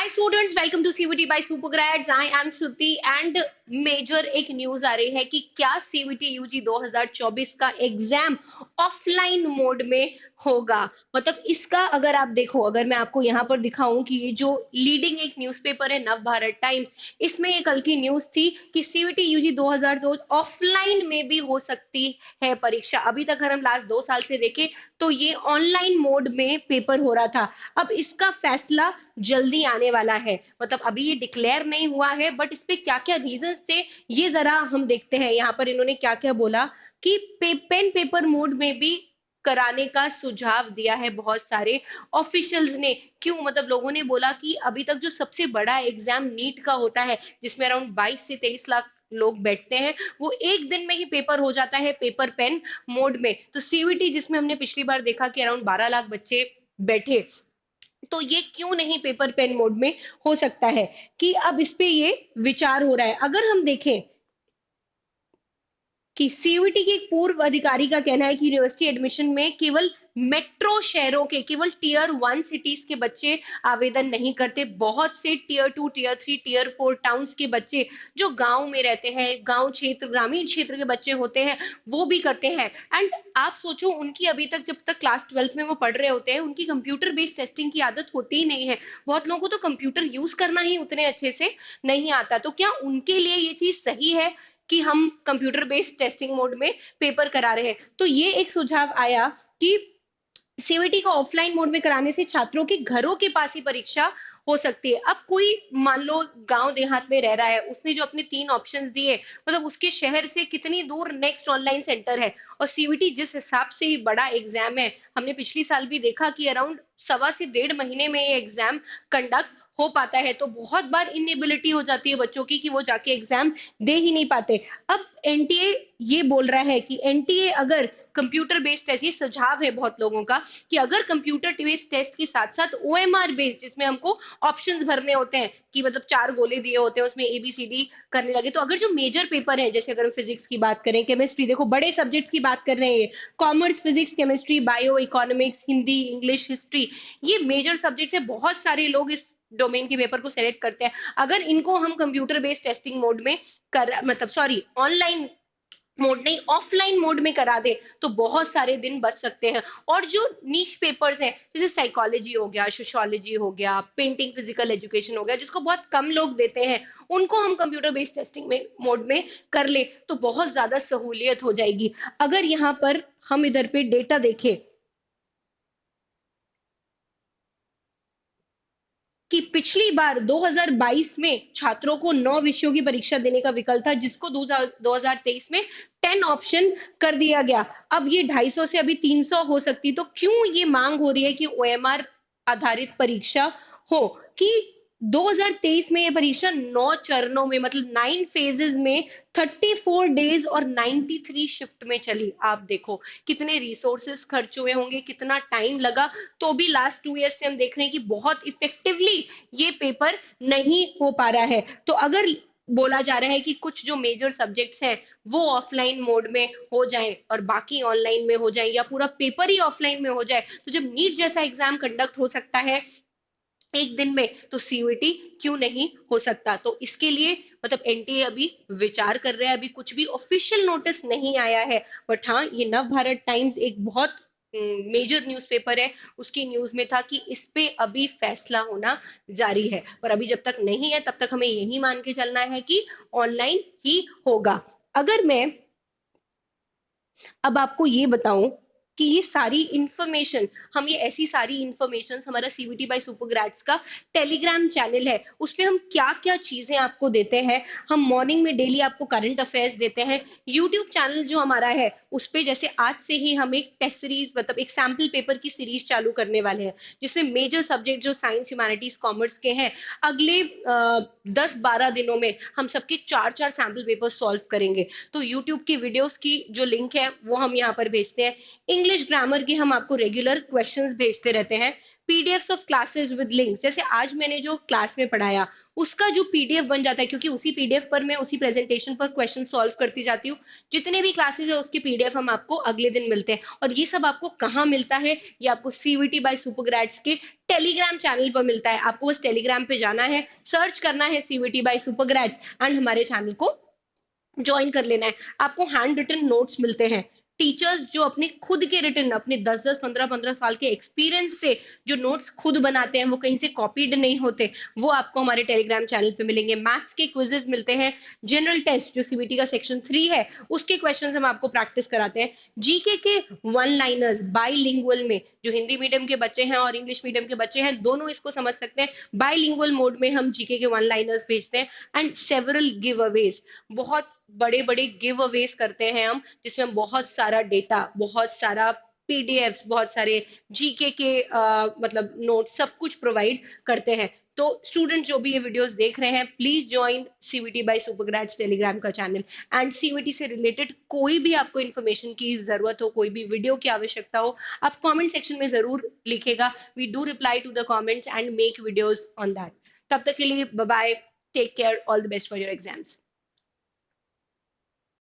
Students, welcome to CVT by Supergrades. I am Shruti and major एक news आ रही है कि क्या सीवीटी यूजी 2024 का एग्जाम ऑफलाइन मोड में होगा। मतलब इसका अगर आप देखो, अगर मैं आपको यहाँ पर दिखाऊं कि ये जो लीडिंग एक न्यूज़पेपर है नव भारत टाइम्स, इसमें ये कल की न्यूज थी कि सीवीटी यूजी 2002 ऑफलाइन में भी हो सकती है परीक्षा। अभी तक अगर हम लास्ट 2 साल से देखें तो ये ऑनलाइन मोड में पेपर हो रहा था। अब इसका फैसला जल्दी आने वाला है। मतलब अभी ये डिक्लेयर नहीं हुआ है, बट इस पे क्या क्या रीजंस थे ये जरा हम देखते हैं। यहाँ पर इन्होंने क्या क्या बोला कि पेन पेपर मोड में भी कराने का सुझाव दिया है बहुत सारे ऑफिशियल्स ने। क्यों? मतलब लोगों ने बोला कि अभी तक जो सबसे बड़ा एग्जाम नीट का होता है, जिसमें अराउंड 22 से 23 लाख लोग बैठते हैं, वो एक दिन में ही पेपर हो जाता है पेपर पेन मोड में। तो सीवीटी जिसमें हमने पिछली बार देखा कि अराउंड 12 लाख बच्चे बैठे, तो ये क्यों नहीं पेपर पेन मोड में हो सकता है, कि अब इस पे ये विचार हो रहा है। अगर हम देखें कि सीयूईटी के एक पूर्व अधिकारी का कहना है कि यूनिवर्सिटी एडमिशन में केवल मेट्रो शहरों के, केवल टियर 1 सिटीज के बच्चे आवेदन नहीं करते। बहुत से टियर 2, टियर 3, टियर 4 टाउन्स के बच्चे जो गांव में रहते हैं, गांव क्षेत्र, ग्रामीण क्षेत्र के बच्चे होते हैं, वो भी करते हैं। एंड आप सोचो, उनकी अभी तक, जब तक क्लास 12th में वो पढ़ रहे होते हैं, उनकी कंप्यूटर बेस्ड टेस्टिंग की आदत होती ही नहीं है। बहुत लोगों को तो कंप्यूटर यूज करना ही उतने अच्छे से नहीं आता। तो क्या उनके लिए ये चीज सही है कि हम कंप्यूटर बेस्ड टेस्टिंग मोड में पेपर करा रहे हैं? तो ये एक सुझाव आया कि सीवीटी को ऑफलाइन मोड में कराने से छात्रों के घरों के पास ही परीक्षा हो सकती है। अब कोई मान लो गांव देहात में रह रहा है, उसने जो अपने 3 ऑप्शंस दिए, मतलब उसके शहर से कितनी दूर नेक्स्ट ऑनलाइन सेंटर है। और सीवीटी जिस हिसाब से बड़ा एग्जाम है, हमने पिछली साल भी देखा कि अराउंड 1.25 से 1.5 महीने में ये एग्जाम कंडक्ट हो पाता है। तो बहुत बार इनएबिलिटी हो जाती है बच्चों की कि वो जाके एग्जाम दे ही नहीं पाते। अब एनटीए ये बोल रहा है कि एनटीए अगर कंप्यूटर बेस्ड टेस्ट, ये सुझाव है बहुत लोगों का कि अगर कंप्यूटर बेस्ड टेस्ट के साथ साथ ओएमआर बेस्ड, जिसमें हमको ऑप्शंस भरने होते हैं कि मतलब 4 गोले दिए होते हैं, उसमें एबीसीडी करने लगे, तो अगर जो मेजर पेपर है, जैसे अगर हम फिजिक्स की बात करें, केमिस्ट्री, देखो बड़े सब्जेक्ट्स की बात कर रहे हैं, commerce, physics, chemistry, bio, economics, Hindi, English, history, ये मेजर सब्जेक्ट्स है। बहुत सारे लोग इस डोमेन के पेपर को सेलेक्ट करते हैं। अगर इनको हम कंप्यूटर बेस्ड टेस्टिंग मोड में कर, मतलब सॉरी, ऑनलाइन मोड नहीं, ऑफलाइन मोड में करा दे, तो बहुत सारे दिन बच सकते हैं। और जो नीश पेपर्स हैं, जैसे साइकोलॉजी हो गया, सोशियोलॉजी हो गया, पेंटिंग, फिजिकल एजुकेशन हो गया, जिसको बहुत कम लोग देते हैं, उनको हम कंप्यूटर बेस्ड टेस्टिंग में मोड में कर ले तो बहुत ज्यादा सहूलियत हो जाएगी। अगर यहाँ पर हम इधर पे डेटा देखें कि पिछली बार 2022 में छात्रों को 9 विषयों की परीक्षा देने का विकल्प था, जिसको 2023 में 10 ऑप्शन कर दिया गया। अब ये 250 से अभी 300 हो सकती। तो क्यों ये मांग हो रही है कि ओएमआर आधारित परीक्षा हो, कि 2023 में ये परीक्षा 9 चरणों में, मतलब 9 फेजेस में, 34 डेज और 93 शिफ्ट में चली। आप देखो कितने रिसोर्सेस खर्च हुए होंगे, कितना टाइम लगा। तो भी लास्ट 2 ईयर से हम देख रहे हैं कि बहुत इफेक्टिवली ये पेपर नहीं हो पा रहा है। तो अगर बोला जा रहा है कि कुछ जो मेजर सब्जेक्ट्स हैं वो ऑफलाइन मोड में हो जाएं और बाकी ऑनलाइन में हो जाएं, या पूरा पेपर ही ऑफलाइन में हो जाए, तो जब नीट जैसा एग्जाम कंडक्ट हो सकता है एक दिन में, तो सीयूईटी क्यों नहीं हो सकता? तो इसके लिए मतलब एनटीए अभी विचार कर रहा है। अभी कुछ भी ऑफिशियल नोटिस नहीं आया है, बट हाँ, ये नव भारत टाइम्स एक बहुत मेजर न्यूज़पेपर है, उसकी न्यूज में था कि इस पे अभी फैसला होना जारी है। पर अभी जब तक नहीं है, तब तक हमें यही मान के चलना है कि ऑनलाइन ही होगा। अगर मैं अब आपको ये बताऊं कि ये सारी इंफॉर्मेशन, हम ये ऐसी सारी इंफॉर्मेशन, हमारा सीवीटी बाय सुपरग्रेड्स का टेलीग्राम चैनल है, उसमें हम क्या क्या चीजें आपको देते हैं। हम मॉर्निंग में डेली आपको करंट अफेयर्स देते हैं। यूट्यूब चैनल जो हमारा है, उस पे जैसे आज से ही हम एक टेस्ट सीरीज, मतलब एक सैम्पल पेपर की सीरीज चालू करने वाले हैं, जिसमें मेजर सब्जेक्ट जो साइंस, ह्यूमैनिटीज, कॉमर्स के हैं, अगले 10-12 दिनों में हम सबके 4-4 सैम्पल पेपर सॉल्व करेंगे। तो यूट्यूब की वीडियोस की जो लिंक है वो हम यहाँ पर भेजते हैं। इंग्लिश ग्रामर के हम आपको रेगुलर क्वेश्चंस भेजते रहते हैं। PDFs of classes with links, जैसे आज मैंने जो क्लास में पढ़ाया उसका जो पीडीएफ बन जाता है, क्योंकि उसी पीडीएफ पर मैं उसी प्रेजेंटेशन पर क्वेश्चन सॉल्व करती जाती हूँ। जितने भी क्लासेस है उसकी पीडीएफ हम आपको अगले दिन मिलते हैं। और ये सब आपको कहाँ मिलता है? ये आपको सीवीटी बाय सुपरग्रेड्स के टेलीग्राम चैनल पर मिलता है। आपको बस टेलीग्राम पे जाना है, सर्च करना है सीवीटी बाय सुपरग्रेड्स एंड हमारे चैनल को ज्वाइन कर लेना है। आपको हैंड रिटन नोट्स मिलते हैं। टीचर्स जो अपने खुद के रिटन, अपने 10-10 15-15 साल के एक्सपीरियंस से जो नोट्स खुद बनाते हैं, वो कहीं से कॉपीड नहीं होते, वो आपको हमारे टेलीग्राम चैनल पे मिलेंगे। मैथ्स के क्विजेस मिलते हैं। जनरल टेस्ट जो सीबीटी का सेक्शन 3 है उसके क्वेश्चंस हम आपको प्रैक्टिस कराते हैं। जीके के वन लाइनर्स बाईलिंगुअल में, जो हिंदी मीडियम के बच्चे हैं और इंग्लिश मीडियम के बच्चे हैं दोनों इसको समझ सकते हैं, बाईलिंगुअल मोड में हम जीके के वन लाइनर्स भेजते हैं। एंड सेवरल गिव अवेज, बहुत बड़े बड़े गिव अवेज करते हैं हम, जिसमें हम बहुत सारा डेटा, बहुत सारा पीडीएफ्स, बहुत सारे जीके के मतलब नोट्स सब कुछ प्रोवाइड करते हैं। तो स्टूडेंट जो भी ये वीडियोस देख रहे हैं, please join CVT by Supergrades Telegram का चैनल। एंड सीवीटी से रिलेटेड कोई भी आपको इन्फॉर्मेशन की जरूरत हो, कोई भी वीडियो की आवश्यकता हो, आप कमेंट सेक्शन में जरूर लिखेगा। We do reply to the comments and make videos on that. तब तक के लिए bye bye, take care, all the best for your exams.